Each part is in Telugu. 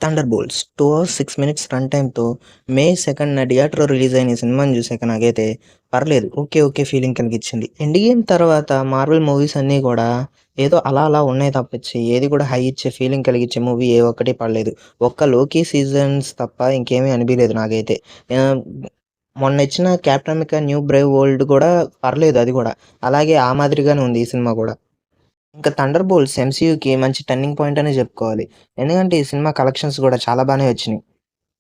Thunder bolts 2 hours 6 minutes run టైమ్‌తో మే 2న థియేటర్‌లో రిలీజ్ అయిన ఈ సినిమాని చూసాక నాకైతే పర్లేదు. ఓకే ఫీలింగ్ కలిగించింది. ఎండ్ గేమ్ తర్వాత మార్వెల్ మూవీస్ అన్నీ గూడా ఏదో అలా అలా ఉన్నాయి తప్పించి ఏది కూడా హై ఇచ్చే ఫీలింగ్ కలిగించే మూవీ ఏ ఒక్కటి పడలేదు. ఒక్క 'లోకి' సీజన్స్ తప్ప ఇంకేమీ అనిపియలేదు నాకైతే. ఆహ్, మొన్నిచ్చిన 'Captain America New Brave World' గూడా పర్లేదు అది గూడా. అలాగే ఆ మాదిరిగానే ఉంది ఈ సినిమా గూడా. ఇంకా 'థండర్ బోల్ట్స్' ఎంసీయూకి మంచి టర్నింగ్ పాయింట్ అనే చెప్పుకోవాలి. ఎందుకంటే ఈ సినిమా కలెక్షన్స్ గూడా చాలా బానే వచ్చినియి.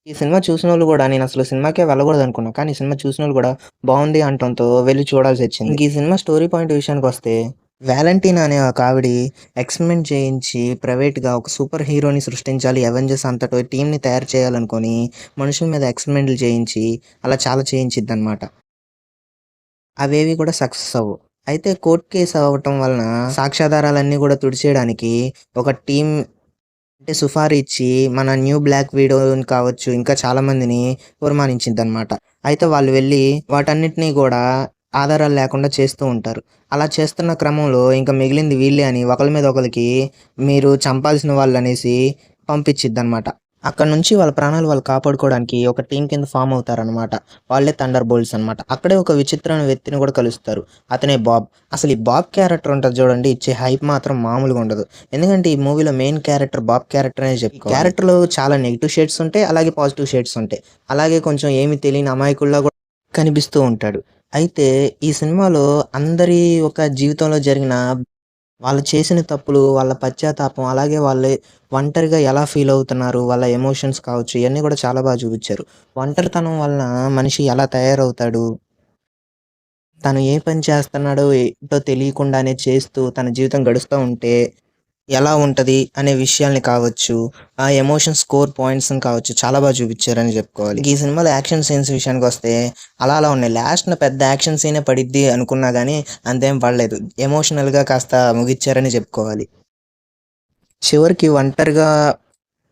ఈ సినిమా చూసినోళ్ళు గూడా నేనసలు సినిమాకే వెళ్ళకూడదనుకున్నా. కానీ ఈ సినిమా చూసినోళ్ళు గూడా బావుంది అనటంతో వెళ్లి చూడాల్సొచ్చింది. ఇంక ఈ సినిమా స్టోరీ పాయింట్ విషయానికొస్తే, వాలెంటీనా అనే ఒక ఆవిడి ఎక్స్‌పెరిమెంట్ చేయించి ప్రైవేట్‌గా ఒక సూపర్ హీరోని సృష్టించాలి. అవెంజర్స్ అంతటి టీమ్‌ని తయారు చేయాలనుకోని మనుషుల మీద ఎక్స్‌పెరిమెంట్‌లు చేయించి అలా చాలా చేయించిద్దనమాట. అవేవి కూడా సక్సెస్ అవ్వవు. అయితే కోర్ట్ కేస్ అవ్వటం వలన సాక్ష్యాధారాలన్నీ గూడా తుడిచేయడానికి ఒక టీమ్ అంటే సుఫారీ ఇచ్చి మన న్యూ బ్లాక్ విడోని కావచ్చు, ఇంకా చాలా మందిని పురమానించిద్దనమాట. అయితే వాళ్ళు వెళ్లి వాటన్నిటిని గూడా ఆధారాలు లేకుండా చేస్తూ ఉంటారు. అలా చేస్తున్న క్రమంలో ఇంక మిగిలింది వీళ్ళే అని ఒకళ్ళ మీద ఒకళ్ళకి మీరు చంపాల్సిన వాళ్ళనేసి పంపించిద్దనమాట. అక్కడి నుంచి వాళ్ళ ప్రాణాలు వాళ్ళు కాపాడుకోవడానికి ఒక టీమ్ కింద ఫార్మ్ అవుతారనమాట. వాళ్ళే థండర్ బోల్ట్స్ అనమాట. అక్కడే ఒక విచిత్రమైన వ్యక్తిని కూడా కలుస్తారు. అతనే బాబ్. అసలు ఈ బాబ్ క్యారెక్టర్ ఉంటది చూడండి, ఇచ్చే హైప్ మాత్రం మామూలుగా ఉండదు. ఎందుకంటే ఈ మూవీలో మెయిన్ క్యారెక్టర్ బాబ్ క్యారెక్టర్ అనే చెప్పుకోవాలి. క్యారెక్టర్‌లో చాలా నెగెటివ్ షేడ్స్ ఉంటాయి. అలాగే పాజిటివ్ షేడ్స్ ఉంటాయి. అలాగే కొంచెం ఏమి తెలియని అమాయకుడిలా కూడా కనిపిస్తూ ఉంటాడు. అయితే ఈ సినిమాలో అందరి ఒక జీవితంలో జరిగిన వాళ్ళు చేసిన తప్పులు, వాళ్ళ పశ్చాత్తాపం, అలాగే వాళ్ళే ఒంటరిగా ఎలా ఫీల్ అవుతున్నారు, వాళ్ళ ఎమోషన్స్ కావచ్చు, ఇయన్నీ కూడా చాలా బాగా చూపిచ్చారు. ఒంటరితనం వలన మనిషి ఎలా తయారవుతాడు, తను ఏ పని చేస్తున్నాడో ఏంటో తెలియకుండానే చేస్తూ తన జీవితం గడుస్తూ ఉంటే ఎలా ఉంటది అనే విషయాల్ని కావచ్చు, ఆ ఎమోషన్ స్కోర్ పాయింట్స్‌ని కావచ్చు చాలా బాగా చూపిచ్చారని చెప్పుకోవాలి. ఈ సినిమాలో యాక్షన్ సీన్స్ విషయానికొస్తే అలా అలా ఉన్నాయి. లాస్ట్‌న పెద్ద యాక్షన్ సీనే పడిద్ది అనుకున్నా గానీ అంతేం పడలేదు. ఎమోషనల్‌గా కాస్త ముగిచ్చారని చెప్పుకోవాలి. చివరికి ఒంటరిగా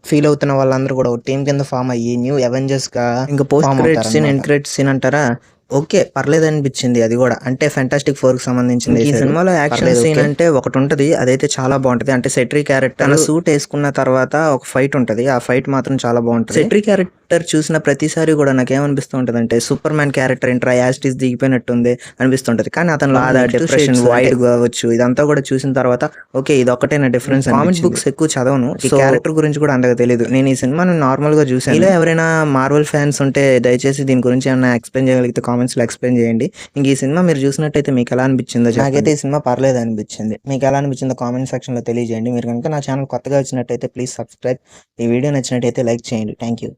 ఫీల్ అవుతున్న వాళ్ళందరూ కూడా ఒక టీమ్ కింద ఫార్మ్ అయ్యి న్యూ అవెంజర్స్‌గా ఇంక post credits scene, end credits scene అంటారా? ఓకే. పర్లేదనిపించింది అది గూడా. అంటే 'ఫెంటాస్టిక్ ఫోర్'కి సంబంధించింది. ఈ సినిమాలో యాక్షన్ సీన్ అంటే ఒకటుంటది. అదైతే చాలా బావుంటది. అంటే సెట్రీ క్యారెక్టర్ తన సూట్ ఏసుకున్న తర్వాత ఒక ఫైట్ ఉంటది. ఆ ఫైట్ మాత్రం చాలా బావుంటది. సెట్రీ క్యారెక్టర్ చూసిన ప్రతిసారి గూడా నాకేమనిపిస్తూ ఉంటదంటే సూపర్ మ్యాన్ క్యారెక్టర్ ఏంట్రా యాజ్ ఇట్ ఈజ్ దిగిపోయినట్టుంది అనిపిస్తుంటది. కానీ అతనిలో బాధ, డిప్రెషన్, వైడ్ కావచ్చు ఇదంతా కూడా చూసిన తర్వాత ఓకే. ఇదొక్కటేనా డిఫరెన్స్ అనిపించింది. కామిక్ బుక్స్ ఎక్కువ చదవను. ఈ క్యారెక్టర్ గురించి కూడా అంతగా తెలీదు. నేను ఈ సినిమాని నార్మల్‌గా చూసాను. మీలో ఎవరైనా మార్వెల్ ఫ్యాన్స్ ఉంటే దయచేసి దీని గురించి ఏమన్నా ఎక్స్‌ప్లెయిన్ చేయగలిగితే కామెంట్స్‌లో ఎక్స్‌ప్లెయిన్ చేయండి. ఇంక ఈ సినిమా మీరు చూసినట్టయితే మీకెలా అనిపించిందో చెప్పండి. నాకైతే ఈ సినిమా పర్లేదనిపించింది. మీకెలా అనిపించిందో కామెంట్ సెక్షన్‌లో తెలియజేయండి. మీరు గనుక నా ఛానల్ కొత్తగా వచ్చినట్టయితే ప్లీజ్ సబ్స్క్రైబ్. ఈ వీడియో నచ్చినట్టయితే లైక్ చేయండి. Thank you.